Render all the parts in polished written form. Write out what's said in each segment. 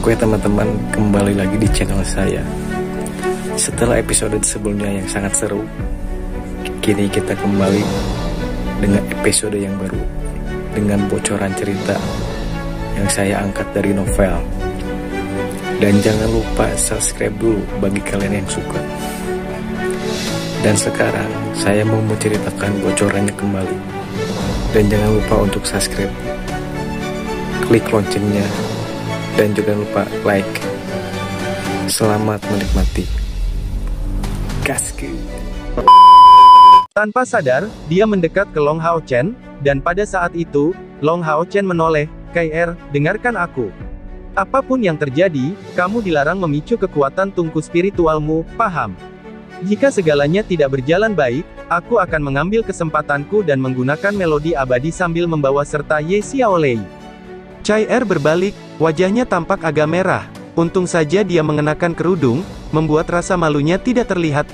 Oke teman-teman, kembali lagi di channel saya. Setelah episode sebelumnya yang sangat seru, kini kita kembali dengan episode yang baru, dengan bocoran cerita yang saya angkat dari novel. Dan jangan lupa subscribe dulu bagi kalian yang suka. Dan sekarang saya mau menceritakan bocorannya kembali. Dan jangan lupa untuk subscribe, klik loncengnya, dan jangan lupa like. Selamat menikmati. Gaskeun. Tanpa sadar, dia mendekat ke Long Hao Chen, dan pada saat itu, Long Hao Chen menoleh, "KR, dengarkan aku. Apapun yang terjadi, kamu dilarang memicu kekuatan tungku spiritualmu, paham? Jika segalanya tidak berjalan baik, aku akan mengambil kesempatanku dan menggunakan melodi abadi sambil membawa serta Ye Xiaolei." Chai Er berbalik, wajahnya tampak agak merah. Untung saja dia mengenakan kerudung, membuat rasa malunya tidak terlihat.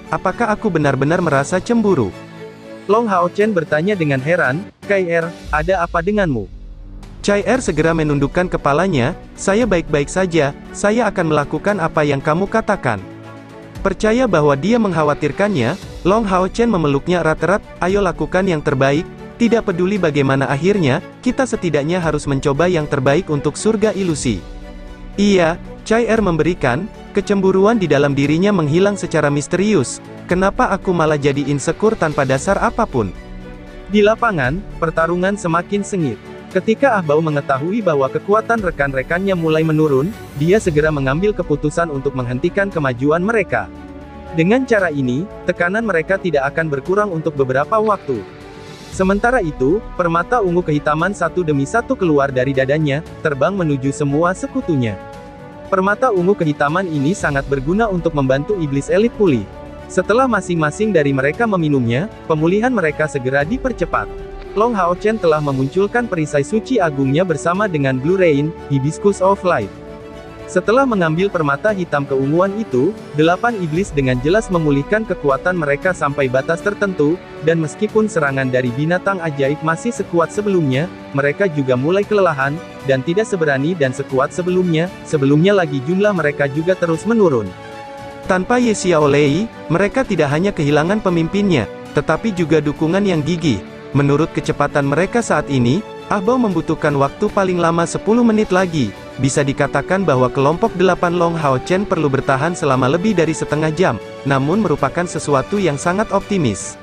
Apakah aku benar-benar merasa cemburu?" Long Hao Chen bertanya dengan heran, "Chai Er, ada apa denganmu?" Chai Er segera menundukkan kepalanya, "Saya baik-baik saja, saya akan melakukan apa yang kamu katakan." Percaya bahwa dia mengkhawatirkannya, Long Hao Chen memeluknya erat-erat, "Ayo lakukan yang terbaik, tidak peduli bagaimana akhirnya, kita setidaknya harus mencoba yang terbaik untuk surga ilusi." "Iya," Chai Er memberikan, kecemburuan di dalam dirinya menghilang secara misterius. "Kenapa aku malah jadi insecure tanpa dasar apapun?" Di lapangan, pertarungan semakin sengit. Ketika Ah Bao mengetahui bahwa kekuatan rekan-rekannya mulai menurun, dia segera mengambil keputusan untuk menghentikan kemajuan mereka. Dengan cara ini, tekanan mereka tidak akan berkurang untuk beberapa waktu. Sementara itu, permata ungu kehitaman satu demi satu keluar dari dadanya, terbang menuju semua sekutunya. Permata ungu kehitaman ini sangat berguna untuk membantu iblis elit pulih. Setelah masing-masing dari mereka meminumnya, pemulihan mereka segera dipercepat. Long Hao Chen telah memunculkan perisai suci agungnya bersama dengan Blue Rain, Hibiscus of Life. Setelah mengambil permata hitam keunguan itu, 8 iblis dengan jelas memulihkan kekuatan mereka sampai batas tertentu, dan meskipun serangan dari binatang ajaib masih sekuat sebelumnya, mereka juga mulai kelelahan, dan tidak seberani dan sekuat sebelumnya lagi jumlah mereka juga terus menurun. Tanpa Ye Xiaolei, mereka tidak hanya kehilangan pemimpinnya, tetapi juga dukungan yang gigih. Menurut kecepatan mereka saat ini, Ah Bao membutuhkan waktu paling lama 10 menit lagi. Bisa dikatakan bahwa kelompok 8 Long Hao Chen perlu bertahan selama lebih dari setengah jam, namun merupakan sesuatu yang sangat optimis.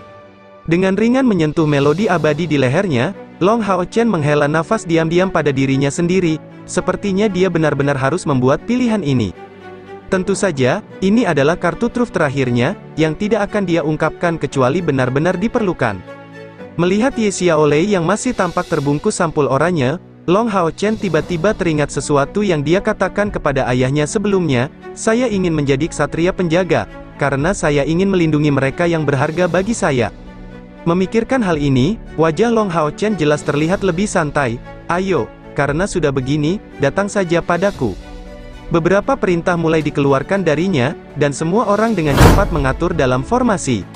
Dengan ringan menyentuh melodi abadi di lehernya, Long Hao Chen menghela nafas diam-diam pada dirinya sendiri, sepertinya dia benar-benar harus membuat pilihan ini. Tentu saja, ini adalah kartu truf terakhirnya, yang tidak akan dia ungkapkan kecuali benar-benar diperlukan. Melihat Ye Xiaolei yang masih tampak terbungkus sampul oranye, Long Hao Chen tiba-tiba teringat sesuatu yang dia katakan kepada ayahnya sebelumnya, "Saya ingin menjadi ksatria penjaga, karena saya ingin melindungi mereka yang berharga bagi saya." Memikirkan hal ini, wajah Long Hao Chen jelas terlihat lebih santai. "Ayo, karena sudah begini, datang saja padaku." Beberapa perintah mulai dikeluarkan darinya, dan semua orang dengan cepat mengatur dalam formasi.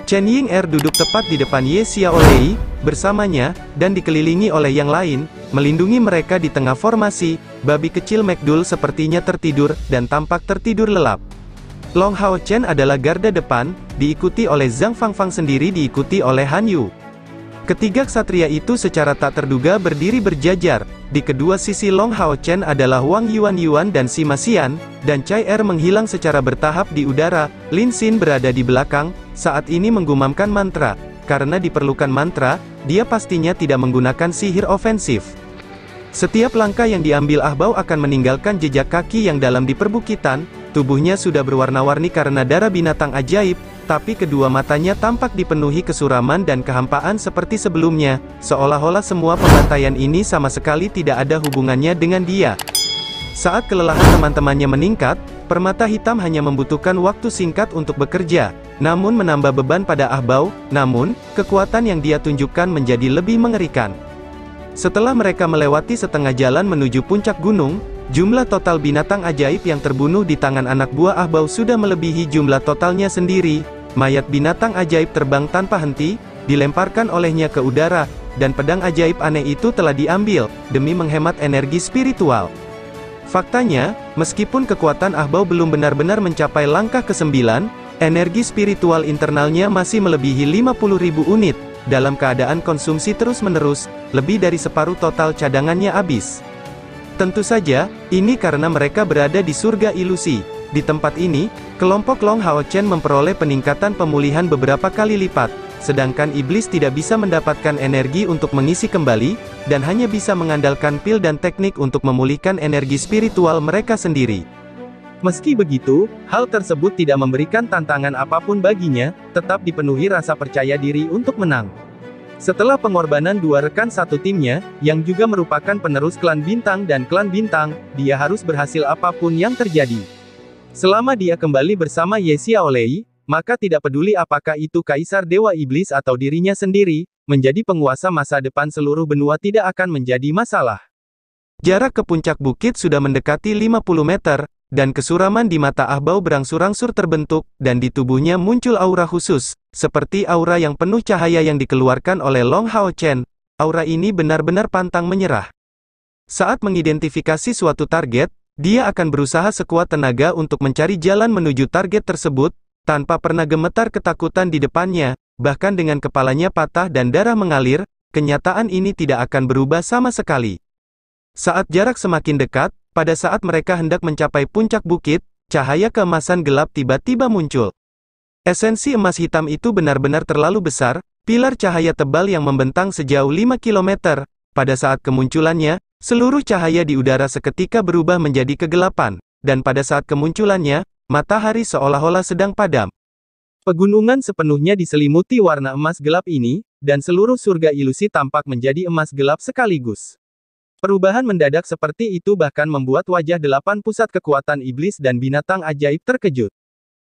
Chen Ying-er duduk tepat di depan Ye Xiaolei, bersamanya, dan dikelilingi oleh yang lain, melindungi mereka di tengah formasi. Babi kecil McDool sepertinya tertidur, dan tampak tertidur lelap. Long Hao Chen adalah garda depan, diikuti oleh Zhang Fangfang sendiri diikuti oleh Han Yu. Ketiga ksatria itu secara tak terduga berdiri berjajar. Di kedua sisi Long Hao Chen adalah Wang Yuan dan Sima Xian, dan Chai Er menghilang secara bertahap di udara. Lin Xin berada di belakang, saat ini menggumamkan mantra. Karena diperlukan mantra, dia pastinya tidak menggunakan sihir ofensif. Setiap langkah yang diambil Ah Bao akan meninggalkan jejak kaki yang dalam di perbukitan. Tubuhnya sudah berwarna-warni karena darah binatang ajaib, tapi kedua matanya tampak dipenuhi kesuraman dan kehampaan seperti sebelumnya, seolah-olah semua pembantaian ini sama sekali tidak ada hubungannya dengan dia. Saat kelelahan teman-temannya meningkat, permata hitam hanya membutuhkan waktu singkat untuk bekerja, namun menambah beban pada Ah Bao, namun, kekuatan yang dia tunjukkan menjadi lebih mengerikan. Setelah mereka melewati setengah jalan menuju puncak gunung, jumlah total binatang ajaib yang terbunuh di tangan anak buah Ah Bao sudah melebihi jumlah totalnya sendiri. Mayat binatang ajaib terbang tanpa henti, dilemparkan olehnya ke udara, dan pedang ajaib aneh itu telah diambil, demi menghemat energi spiritual. Faktanya, meskipun kekuatan Ahbao belum benar-benar mencapai langkah ke-9, energi spiritual internalnya masih melebihi 50.000 unit, dalam keadaan konsumsi terus-menerus, lebih dari separuh total cadangannya habis. Tentu saja, ini karena mereka berada di surga ilusi. Di tempat ini, kelompok Long Hao Chen memperoleh peningkatan pemulihan beberapa kali lipat, sedangkan iblis tidak bisa mendapatkan energi untuk mengisi kembali, dan hanya bisa mengandalkan pil dan teknik untuk memulihkan energi spiritual mereka sendiri. Meski begitu, hal tersebut tidak memberikan tantangan apapun baginya, tetap dipenuhi rasa percaya diri untuk menang. Setelah pengorbanan dua rekan satu timnya, yang juga merupakan penerus klan bintang dan klan bintang, dia harus berhasil apapun yang terjadi. Selama dia kembali bersama Ye Xiaolei, maka tidak peduli apakah itu Kaisar Dewa Iblis atau dirinya sendiri, menjadi penguasa masa depan seluruh benua tidak akan menjadi masalah. Jarak ke puncak bukit sudah mendekati 50 meter, dan kesuraman di mata Ahbao berangsur-angsur terbentuk, dan di tubuhnya muncul aura khusus, seperti aura yang penuh cahaya yang dikeluarkan oleh Long Hao Chen. Aura ini benar-benar pantang menyerah. Saat mengidentifikasi suatu target, dia akan berusaha sekuat tenaga untuk mencari jalan menuju target tersebut, tanpa pernah gemetar ketakutan di depannya, bahkan dengan kepalanya patah dan darah mengalir, kenyataan ini tidak akan berubah sama sekali. Saat jarak semakin dekat, pada saat mereka hendak mencapai puncak bukit, cahaya keemasan gelap tiba-tiba muncul. Esensi emas hitam itu benar-benar terlalu besar, pilar cahaya tebal yang membentang sejauh 5 km. Pada saat kemunculannya, seluruh cahaya di udara seketika berubah menjadi kegelapan, dan pada saat kemunculannya, matahari seolah-olah sedang padam. Pegunungan sepenuhnya diselimuti warna emas gelap ini, dan seluruh surga ilusi tampak menjadi emas gelap sekaligus. Perubahan mendadak seperti itu bahkan membuat wajah 8 pusat kekuatan iblis dan binatang ajaib terkejut.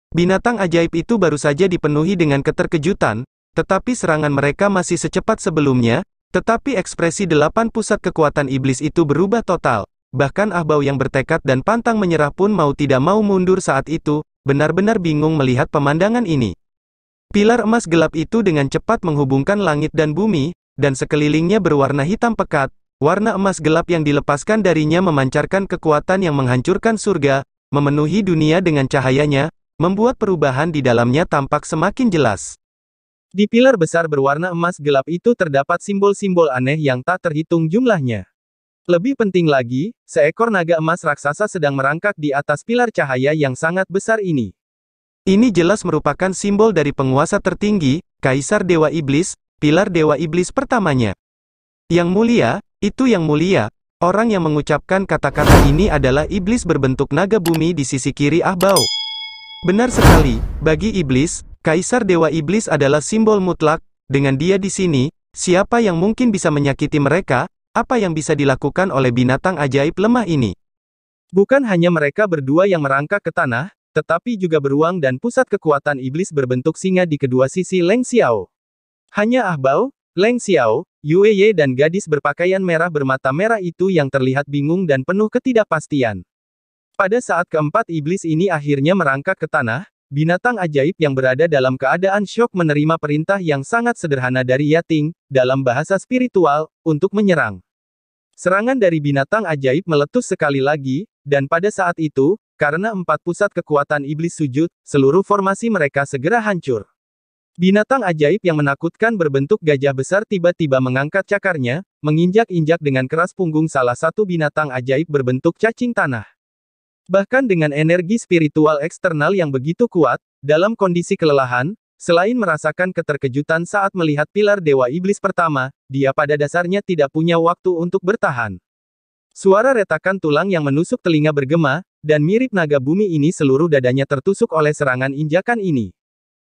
Binatang ajaib itu baru saja dipenuhi dengan keterkejutan, tetapi serangan mereka masih secepat sebelumnya, tetapi ekspresi 8 pusat kekuatan iblis itu berubah total. Bahkan Ahbao yang bertekad dan pantang menyerah pun mau tidak mau mundur saat itu, benar-benar bingung melihat pemandangan ini. Pilar emas gelap itu dengan cepat menghubungkan langit dan bumi, dan sekelilingnya berwarna hitam pekat. Warna emas gelap yang dilepaskan darinya memancarkan kekuatan yang menghancurkan surga, memenuhi dunia dengan cahayanya, membuat perubahan di dalamnya tampak semakin jelas. Di pilar besar berwarna emas gelap itu terdapat simbol-simbol aneh yang tak terhitung jumlahnya. Lebih penting lagi, seekor naga emas raksasa sedang merangkak di atas pilar cahaya yang sangat besar ini. Ini jelas merupakan simbol dari penguasa tertinggi, Kaisar Dewa Iblis, pilar Dewa Iblis pertamanya. Yang mulia, itu yang mulia, orang yang mengucapkan kata-kata ini adalah iblis berbentuk naga bumi di sisi kiri Ahbao. Benar sekali, bagi iblis, Kaisar Dewa Iblis adalah simbol mutlak, dengan dia di sini, siapa yang mungkin bisa menyakiti mereka? Apa yang bisa dilakukan oleh binatang ajaib lemah ini? Bukan hanya mereka berdua yang merangkak ke tanah, tetapi juga beruang dan pusat kekuatan iblis berbentuk singa di kedua sisi Leng Xiao. Hanya Ahbao, Leng Xiao, Yue Ye dan gadis berpakaian merah bermata merah itu yang terlihat bingung dan penuh ketidakpastian. Pada saat keempat iblis ini akhirnya merangkak ke tanah, binatang ajaib yang berada dalam keadaan syok menerima perintah yang sangat sederhana dari Yating, dalam bahasa spiritual, untuk menyerang. Serangan dari binatang ajaib meletus sekali lagi, dan pada saat itu, karena 4 pusat kekuatan iblis sujud, seluruh formasi mereka segera hancur. Binatang ajaib yang menakutkan berbentuk gajah besar tiba-tiba mengangkat cakarnya, menginjak-injak dengan keras punggung salah satu binatang ajaib berbentuk cacing tanah. Bahkan dengan energi spiritual eksternal yang begitu kuat, dalam kondisi kelelahan, selain merasakan keterkejutan saat melihat pilar Dewa Iblis pertama, dia pada dasarnya tidak punya waktu untuk bertahan. Suara retakan tulang yang menusuk telinga bergema, dan mirip naga bumi ini seluruh dadanya tertusuk oleh serangan injakan ini.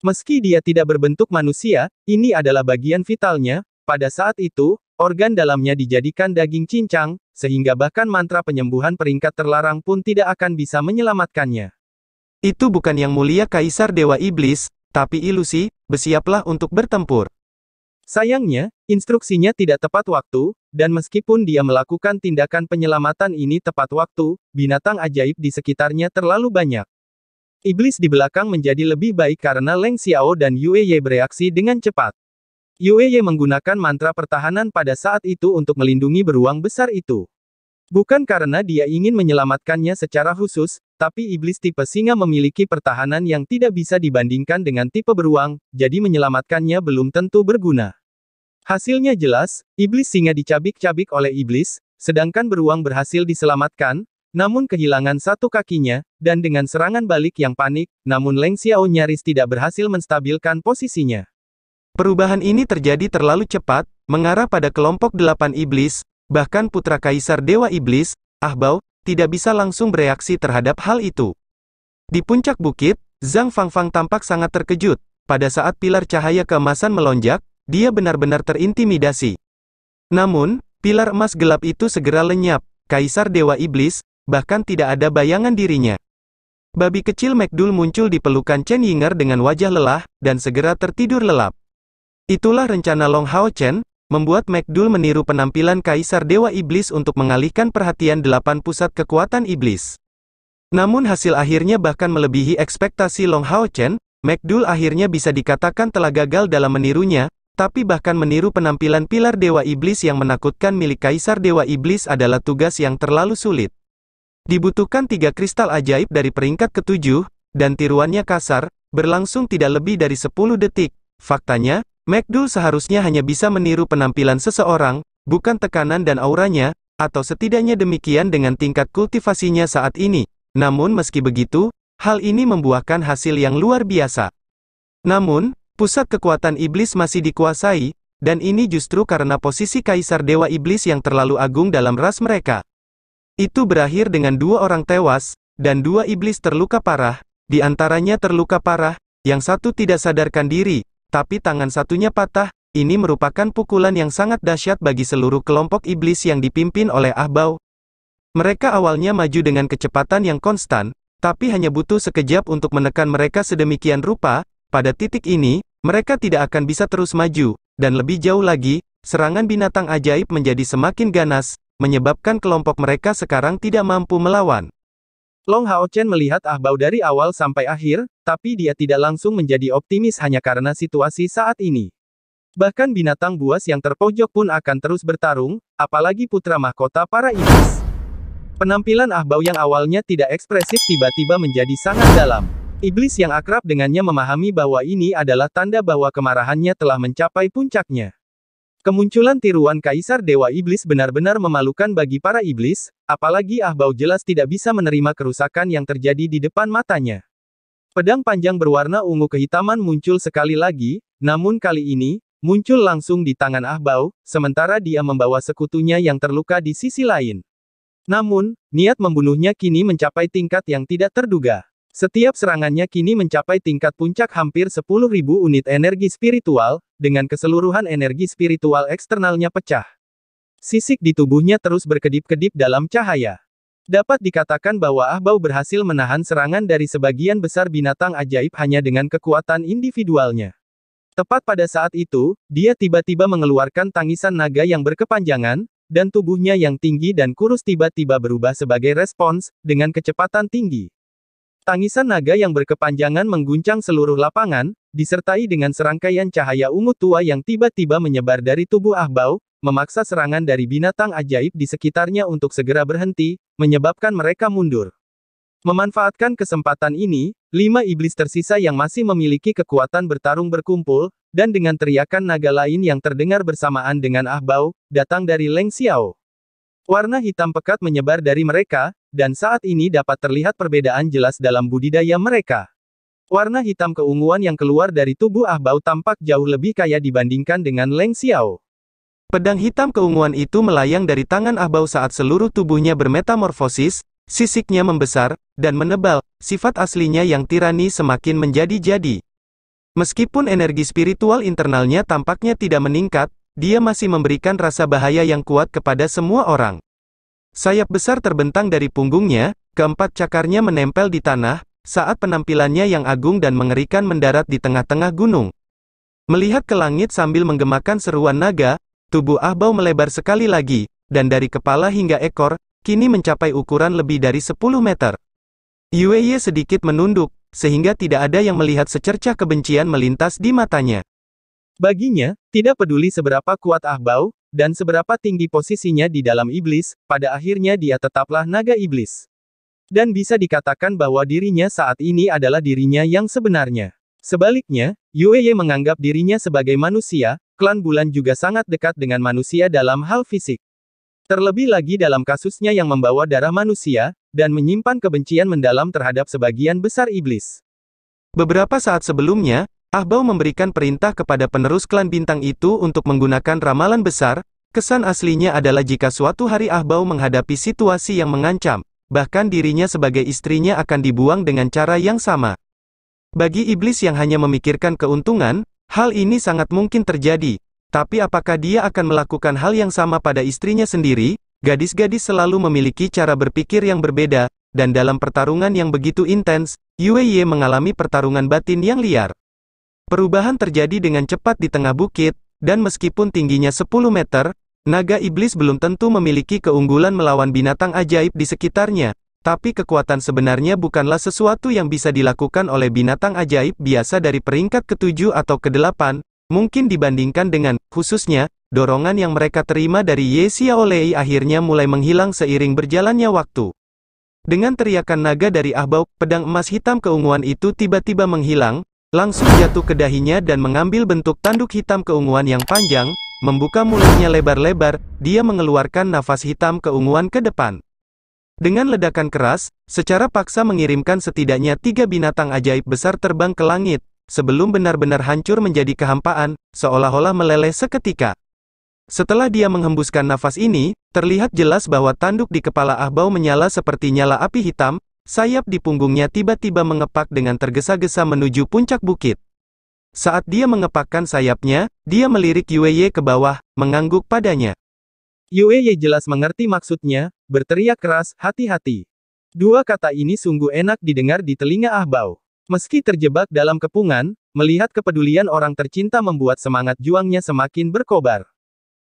Meski dia tidak berbentuk manusia, ini adalah bagian vitalnya, pada saat itu, organ dalamnya dijadikan daging cincang, sehingga bahkan mantra penyembuhan peringkat terlarang pun tidak akan bisa menyelamatkannya. Itu bukan yang mulia Kaisar Dewa Iblis, tapi ilusi, bersiaplah untuk bertempur. Sayangnya, instruksinya tidak tepat waktu, dan meskipun dia melakukan tindakan penyelamatan ini tepat waktu, binatang ajaib di sekitarnya terlalu banyak. Iblis di belakang menjadi lebih baik karena Leng Xiao dan Yue Ye bereaksi dengan cepat. Yue Ye menggunakan mantra pertahanan pada saat itu untuk melindungi beruang besar itu. Bukan karena dia ingin menyelamatkannya secara khusus, tapi iblis tipe singa memiliki pertahanan yang tidak bisa dibandingkan dengan tipe beruang, jadi menyelamatkannya belum tentu berguna. Hasilnya jelas, iblis singa dicabik-cabik oleh iblis, sedangkan beruang berhasil diselamatkan, namun kehilangan satu kakinya, dan dengan serangan balik yang panik, namun Leng Xiao nyaris tidak berhasil menstabilkan posisinya. Perubahan ini terjadi terlalu cepat, mengarah pada kelompok 8 iblis, bahkan putra kaisar Dewa Iblis, Ah Bao, tidak bisa langsung bereaksi terhadap hal itu. Di puncak bukit, Zhang Fangfang tampak sangat terkejut. Pada saat pilar cahaya keemasan melonjak, dia benar-benar terintimidasi. Namun, pilar emas gelap itu segera lenyap. Kaisar Dewa Iblis, bahkan tidak ada bayangan dirinya. Babi kecil McDool muncul di pelukan Chen Yinger dengan wajah lelah, dan segera tertidur lelap. Itulah rencana Long Hao Chen, membuat McDool meniru penampilan Kaisar Dewa Iblis untuk mengalihkan perhatian 8 pusat kekuatan iblis. Namun hasil akhirnya bahkan melebihi ekspektasi Long Hao Chen. McDool akhirnya bisa dikatakan telah gagal dalam menirunya, tapi bahkan meniru penampilan pilar Dewa Iblis yang menakutkan milik Kaisar Dewa Iblis adalah tugas yang terlalu sulit. Dibutuhkan 3 kristal ajaib dari peringkat ke-7, dan tiruannya kasar, berlangsung tidak lebih dari 10 detik. Faktanya, McDool seharusnya hanya bisa meniru penampilan seseorang, bukan tekanan dan auranya, atau setidaknya demikian dengan tingkat kultivasinya saat ini. Namun meski begitu, hal ini membuahkan hasil yang luar biasa. Namun, pusat kekuatan iblis masih dikuasai, dan ini justru karena posisi Kaisar Dewa Iblis yang terlalu agung dalam ras mereka. Itu berakhir dengan 2 orang tewas, dan 2 iblis terluka parah, di antaranya terluka parah, yang satu tidak sadarkan diri, tapi tangan satunya patah. Ini merupakan pukulan yang sangat dahsyat bagi seluruh kelompok iblis yang dipimpin oleh Ah Bao. Mereka awalnya maju dengan kecepatan yang konstan, tapi hanya butuh sekejap untuk menekan mereka sedemikian rupa. Pada titik ini, mereka tidak akan bisa terus maju, dan lebih jauh lagi, serangan binatang ajaib menjadi semakin ganas, menyebabkan kelompok mereka sekarang tidak mampu melawan. Long Hao Chen melihat Ah Bao dari awal sampai akhir, tapi dia tidak langsung menjadi optimis hanya karena situasi saat ini. Bahkan binatang buas yang terpojok pun akan terus bertarung, apalagi putra mahkota para iblis. Penampilan Ah Bao yang awalnya tidak ekspresif tiba-tiba menjadi sangat dalam. Iblis yang akrab dengannya memahami bahwa ini adalah tanda bahwa kemarahannya telah mencapai puncaknya. Kemunculan tiruan Kaisar Dewa Iblis benar-benar memalukan bagi para iblis, apalagi Ah Bao jelas tidak bisa menerima kerusakan yang terjadi di depan matanya. Pedang panjang berwarna ungu kehitaman muncul sekali lagi, namun kali ini, muncul langsung di tangan Ah Bao, sementara dia membawa sekutunya yang terluka di sisi lain. Namun, niat membunuhnya kini mencapai tingkat yang tidak terduga. Setiap serangannya kini mencapai tingkat puncak hampir 10.000 unit energi spiritual, dengan keseluruhan energi spiritual eksternalnya pecah. Sisik di tubuhnya terus berkedip-kedip dalam cahaya. Dapat dikatakan bahwa Ah Bao berhasil menahan serangan dari sebagian besar binatang ajaib hanya dengan kekuatan individualnya. Tepat pada saat itu, dia tiba-tiba mengeluarkan tangisan naga yang berkepanjangan, dan tubuhnya yang tinggi dan kurus tiba-tiba berubah sebagai respons, dengan kecepatan tinggi. Tangisan naga yang berkepanjangan mengguncang seluruh lapangan, disertai dengan serangkaian cahaya ungu tua yang tiba-tiba menyebar dari tubuh Ah Bao, memaksa serangan dari binatang ajaib di sekitarnya untuk segera berhenti, menyebabkan mereka mundur. Memanfaatkan kesempatan ini, 5 iblis tersisa yang masih memiliki kekuatan bertarung berkumpul, dan dengan teriakan naga lain yang terdengar bersamaan dengan Ah Bao, datang dari Leng Xiao. Warna hitam pekat menyebar dari mereka, dan saat ini dapat terlihat perbedaan jelas dalam budidaya mereka. Warna hitam keunguan yang keluar dari tubuh Ah Bao tampak jauh lebih kaya dibandingkan dengan Leng Xiao. Pedang hitam keunguan itu melayang dari tangan Ah Bao saat seluruh tubuhnya bermetamorfosis, sisiknya membesar, dan menebal, sifat aslinya yang tirani semakin menjadi-jadi. Meskipun energi spiritual internalnya tampaknya tidak meningkat, dia masih memberikan rasa bahaya yang kuat kepada semua orang. Sayap besar terbentang dari punggungnya, keempat cakarnya menempel di tanah, saat penampilannya yang agung dan mengerikan mendarat di tengah-tengah gunung. Melihat ke langit sambil menggemakan seruan naga, tubuh Ah Bao melebar sekali lagi, dan dari kepala hingga ekor, kini mencapai ukuran lebih dari 10 meter. Yue sedikit menunduk, sehingga tidak ada yang melihat secercah kebencian melintas di matanya. Baginya, tidak peduli seberapa kuat Ah Bao, dan seberapa tinggi posisinya di dalam iblis, pada akhirnya dia tetaplah naga iblis. Dan bisa dikatakan bahwa dirinya saat ini adalah dirinya yang sebenarnya. Sebaliknya, Yueye menganggap dirinya sebagai manusia, klan bulan juga sangat dekat dengan manusia dalam hal fisik. Terlebih lagi dalam kasusnya yang membawa darah manusia, dan menyimpan kebencian mendalam terhadap sebagian besar iblis. Beberapa saat sebelumnya, Ahbao memberikan perintah kepada penerus klan bintang itu untuk menggunakan ramalan besar. Kesan aslinya adalah jika suatu hari Ahbao menghadapi situasi yang mengancam, bahkan dirinya sebagai istrinya akan dibuang dengan cara yang sama. Bagi iblis yang hanya memikirkan keuntungan, hal ini sangat mungkin terjadi. Tapi apakah dia akan melakukan hal yang sama pada istrinya sendiri? Gadis-gadis selalu memiliki cara berpikir yang berbeda, dan dalam pertarungan yang begitu intens, Yueye mengalami pertarungan batin yang liar. Perubahan terjadi dengan cepat di tengah bukit, dan meskipun tingginya 10 meter, naga iblis belum tentu memiliki keunggulan melawan binatang ajaib di sekitarnya. Tapi kekuatan sebenarnya bukanlah sesuatu yang bisa dilakukan oleh binatang ajaib biasa dari peringkat ke-7 atau ke-8, mungkin dibandingkan dengan, khususnya, dorongan yang mereka terima dari Ye Xiaolei akhirnya mulai menghilang seiring berjalannya waktu. Dengan teriakan naga dari Ahbao, pedang emas hitam keunguan itu tiba-tiba menghilang, langsung jatuh ke dahinya dan mengambil bentuk tanduk hitam keunguan yang panjang, membuka mulutnya lebar-lebar, dia mengeluarkan nafas hitam keunguan ke depan. Dengan ledakan keras, secara paksa mengirimkan setidaknya 3 binatang ajaib besar terbang ke langit, sebelum benar-benar hancur menjadi kehampaan, seolah-olah meleleh seketika. Setelah dia menghembuskan nafas ini, terlihat jelas bahwa tanduk di kepala Ahbao menyala seperti nyala api hitam, sayap di punggungnya tiba-tiba mengepak dengan tergesa-gesa menuju puncak bukit. Saat dia mengepakkan sayapnya, dia melirik Yueye ke bawah, mengangguk padanya. Yueye jelas mengerti maksudnya, berteriak keras, hati-hati. Dua kata ini sungguh enak didengar di telinga Ahbao. Meski terjebak dalam kepungan, melihat kepedulian orang tercinta membuat semangat juangnya semakin berkobar.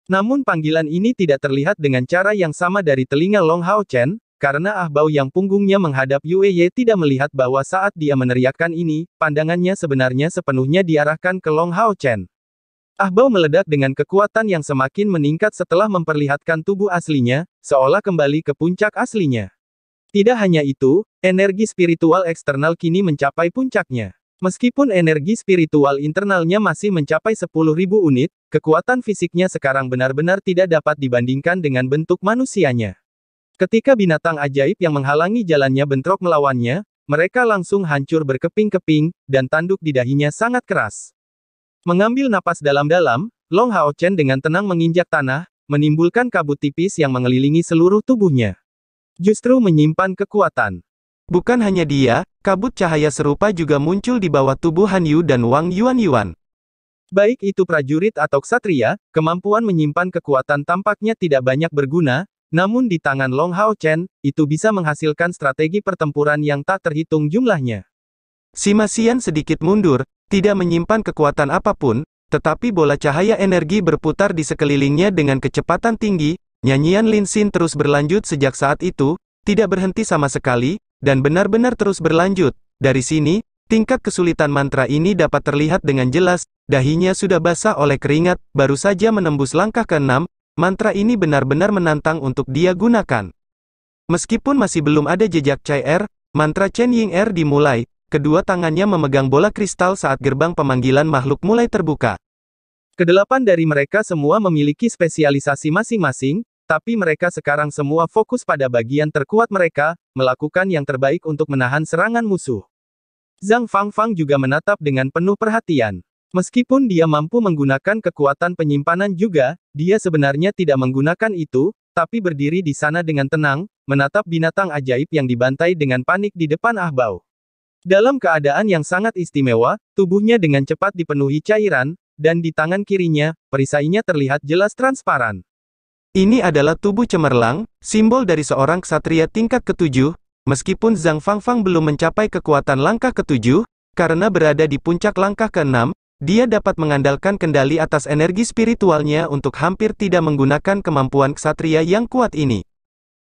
Namun panggilan ini tidak terlihat dengan cara yang sama dari telinga Long Hao Chen, karena Ahbao yang punggungnya menghadap Yueye tidak melihat bahwa saat dia meneriakkan ini, pandangannya sebenarnya sepenuhnya diarahkan ke Long Hao Chen. Ahbao meledak dengan kekuatan yang semakin meningkat setelah memperlihatkan tubuh aslinya, seolah kembali ke puncak aslinya. Tidak hanya itu, energi spiritual eksternal kini mencapai puncaknya. Meskipun energi spiritual internalnya masih mencapai 10.000 unit, kekuatan fisiknya sekarang benar-benar tidak dapat dibandingkan dengan bentuk manusianya. Ketika binatang ajaib yang menghalangi jalannya bentrok melawannya, mereka langsung hancur berkeping-keping, dan tanduk di dahinya sangat keras. Mengambil napas dalam-dalam, Long Hao Chen dengan tenang menginjak tanah, menimbulkan kabut tipis yang mengelilingi seluruh tubuhnya. Justru menyimpan kekuatan. Bukan hanya dia, kabut cahaya serupa juga muncul di bawah tubuh Han Yu dan Wang Yuan. Baik itu prajurit atau ksatria, kemampuan menyimpan kekuatan tampaknya tidak banyak berguna, namun di tangan Long Hao Chen, itu bisa menghasilkan strategi pertempuran yang tak terhitung jumlahnya. Sima Xian sedikit mundur, tidak menyimpan kekuatan apapun, tetapi bola cahaya energi berputar di sekelilingnya dengan kecepatan tinggi. Nyanyian Lin Xin terus berlanjut sejak saat itu, tidak berhenti sama sekali, dan benar-benar terus berlanjut. Dari sini, tingkat kesulitan mantra ini dapat terlihat dengan jelas, dahinya sudah basah oleh keringat, baru saja menembus langkah ke-6, mantra ini benar-benar menantang untuk dia gunakan. Meskipun masih belum ada jejak cair, mantra Chen Ying Er dimulai. Kedua tangannya memegang bola kristal saat gerbang pemanggilan makhluk mulai terbuka. Kedelapan dari mereka semua memiliki spesialisasi masing-masing, tapi mereka sekarang semua fokus pada bagian terkuat mereka, melakukan yang terbaik untuk menahan serangan musuh. Zhang Fangfang juga menatap dengan penuh perhatian. Meskipun dia mampu menggunakan kekuatan penyimpanan juga, dia sebenarnya tidak menggunakan itu, tapi berdiri di sana dengan tenang, menatap binatang ajaib yang dibantai dengan panik di depan Ahbao. Dalam keadaan yang sangat istimewa, tubuhnya dengan cepat dipenuhi cairan, dan di tangan kirinya, perisainya terlihat jelas transparan. Ini adalah tubuh cemerlang, simbol dari seorang ksatria tingkat ke-7, meskipun Zhang Fangfang belum mencapai kekuatan langkah ke-7, karena berada di puncak langkah ke-6, dia dapat mengandalkan kendali atas energi spiritualnya untuk hampir tidak menggunakan kemampuan ksatria yang kuat ini.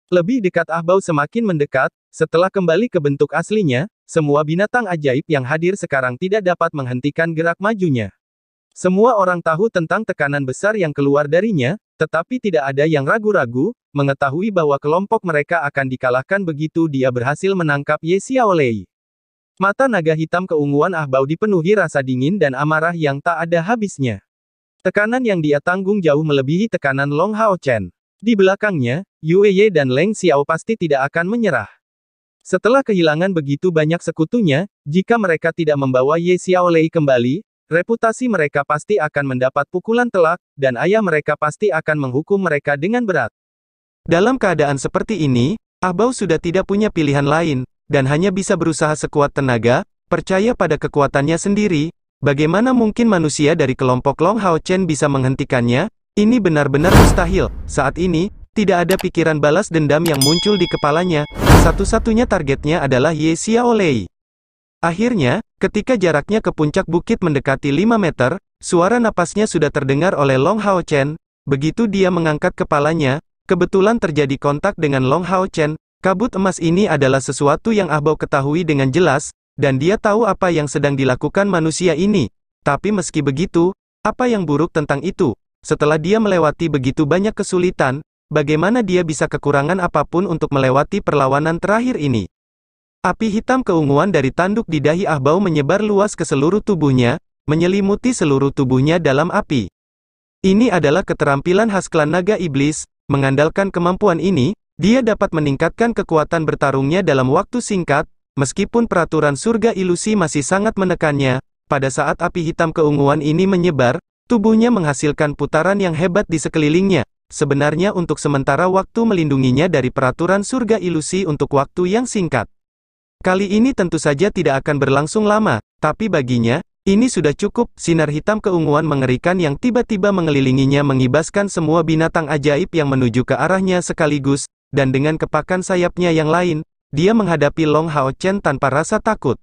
Lebih dekat Ahbao semakin mendekat, setelah kembali ke bentuk aslinya, semua binatang ajaib yang hadir sekarang tidak dapat menghentikan gerak majunya. Semua orang tahu tentang tekanan besar yang keluar darinya, tetapi tidak ada yang ragu-ragu, mengetahui bahwa kelompok mereka akan dikalahkan begitu dia berhasil menangkap Ye Xiaolei. Mata naga hitam keunguan Ah Bao dipenuhi rasa dingin dan amarah yang tak ada habisnya. Tekanan yang dia tanggung jauh melebihi tekanan Long Hao Chen. Di belakangnya, Yue Ye dan Leng Xiao pasti tidak akan menyerah. Setelah kehilangan begitu banyak sekutunya, jika mereka tidak membawa Ye Xiaolei kembali, reputasi mereka pasti akan mendapat pukulan telak, dan ayah mereka pasti akan menghukum mereka dengan berat. Dalam keadaan seperti ini, Ah Bao sudah tidak punya pilihan lain, dan hanya bisa berusaha sekuat tenaga, percaya pada kekuatannya sendiri. Bagaimana mungkin manusia dari kelompok Long Hao Chen bisa menghentikannya? Ini benar-benar mustahil. Saat ini, tidak ada pikiran balas dendam yang muncul di kepalanya. Satu-satunya targetnya adalah Ye Xiaolei. Akhirnya, ketika jaraknya ke puncak bukit mendekati 5 meter, suara napasnya sudah terdengar oleh Long Hao Chen. Begitu dia mengangkat kepalanya, kebetulan terjadi kontak dengan Long Hao Chen. Kabut emas ini adalah sesuatu yang Ah Bao ketahui dengan jelas, dan dia tahu apa yang sedang dilakukan manusia ini. Tapi meski begitu, apa yang buruk tentang itu? Setelah dia melewati begitu banyak kesulitan, bagaimana dia bisa kekurangan apapun untuk melewati perlawanan terakhir ini? Api hitam keunguan dari tanduk di dahi Ah Bao menyebar luas ke seluruh tubuhnya, menyelimuti seluruh tubuhnya dalam api. Ini adalah keterampilan khas klan naga iblis. Mengandalkan kemampuan ini, dia dapat meningkatkan kekuatan bertarungnya dalam waktu singkat, meskipun peraturan surga ilusi masih sangat menekannya. Pada saat api hitam keunguan ini menyebar, tubuhnya menghasilkan putaran yang hebat di sekelilingnya, sebenarnya untuk sementara waktu melindunginya dari peraturan surga ilusi untuk waktu yang singkat. Kali ini tentu saja tidak akan berlangsung lama, tapi baginya, ini sudah cukup. Sinar hitam keunguan mengerikan yang tiba-tiba mengelilinginya mengibaskan semua binatang ajaib yang menuju ke arahnya sekaligus, dan dengan kepakan sayapnya yang lain, dia menghadapi Long Hao Chen tanpa rasa takut.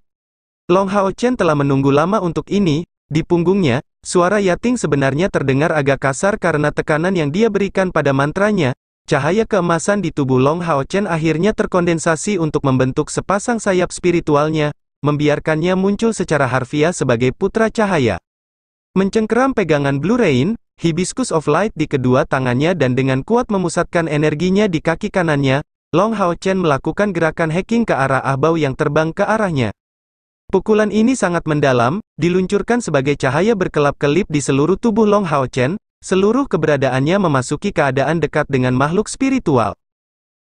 Long Hao Chen telah menunggu lama untuk ini. Di punggungnya, suara Yating sebenarnya terdengar agak kasar karena tekanan yang dia berikan pada mantranya. Cahaya keemasan di tubuh Long Hao Chen akhirnya terkondensasi untuk membentuk sepasang sayap spiritualnya, membiarkannya muncul secara harfiah sebagai putra cahaya. Mencengkeram pegangan Blue Rain, Hibiscus of Light di kedua tangannya dan dengan kuat memusatkan energinya di kaki kanannya, Long Hao Chen melakukan gerakan hacking ke arah Ah Bao yang terbang ke arahnya. Pukulan ini sangat mendalam, diluncurkan sebagai cahaya berkelap-kelip di seluruh tubuh Long Hao Chen, seluruh keberadaannya memasuki keadaan dekat dengan makhluk spiritual.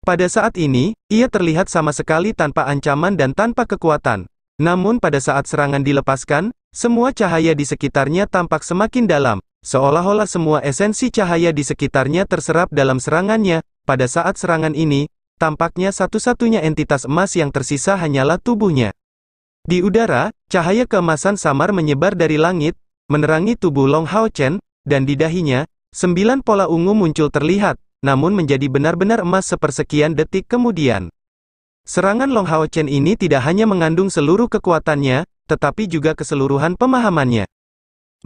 Pada saat ini, ia terlihat sama sekali tanpa ancaman dan tanpa kekuatan. Namun pada saat serangan dilepaskan, semua cahaya di sekitarnya tampak semakin dalam, seolah-olah semua esensi cahaya di sekitarnya terserap dalam serangannya. Pada saat serangan ini, tampaknya satu-satunya entitas emas yang tersisa hanyalah tubuhnya. Di udara, cahaya keemasan samar menyebar dari langit, menerangi tubuh Long Hao Chen, dan di dahinya, 9 pola ungu muncul terlihat, namun menjadi benar-benar emas sepersekian detik kemudian. Serangan Long Hao Chen ini tidak hanya mengandung seluruh kekuatannya, tetapi juga keseluruhan pemahamannya.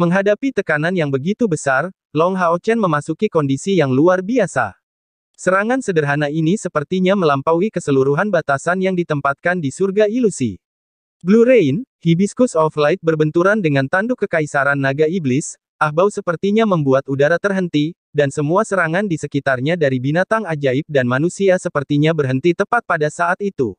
Menghadapi tekanan yang begitu besar, Long Hao Chen memasuki kondisi yang luar biasa. Serangan sederhana ini sepertinya melampaui keseluruhan batasan yang ditempatkan di surga ilusi. Blue Rain, Hibiscus of Light berbenturan dengan tanduk kekaisaran naga iblis. Ah Bao sepertinya membuat udara terhenti, dan semua serangan di sekitarnya dari binatang ajaib dan manusia sepertinya berhenti tepat pada saat itu.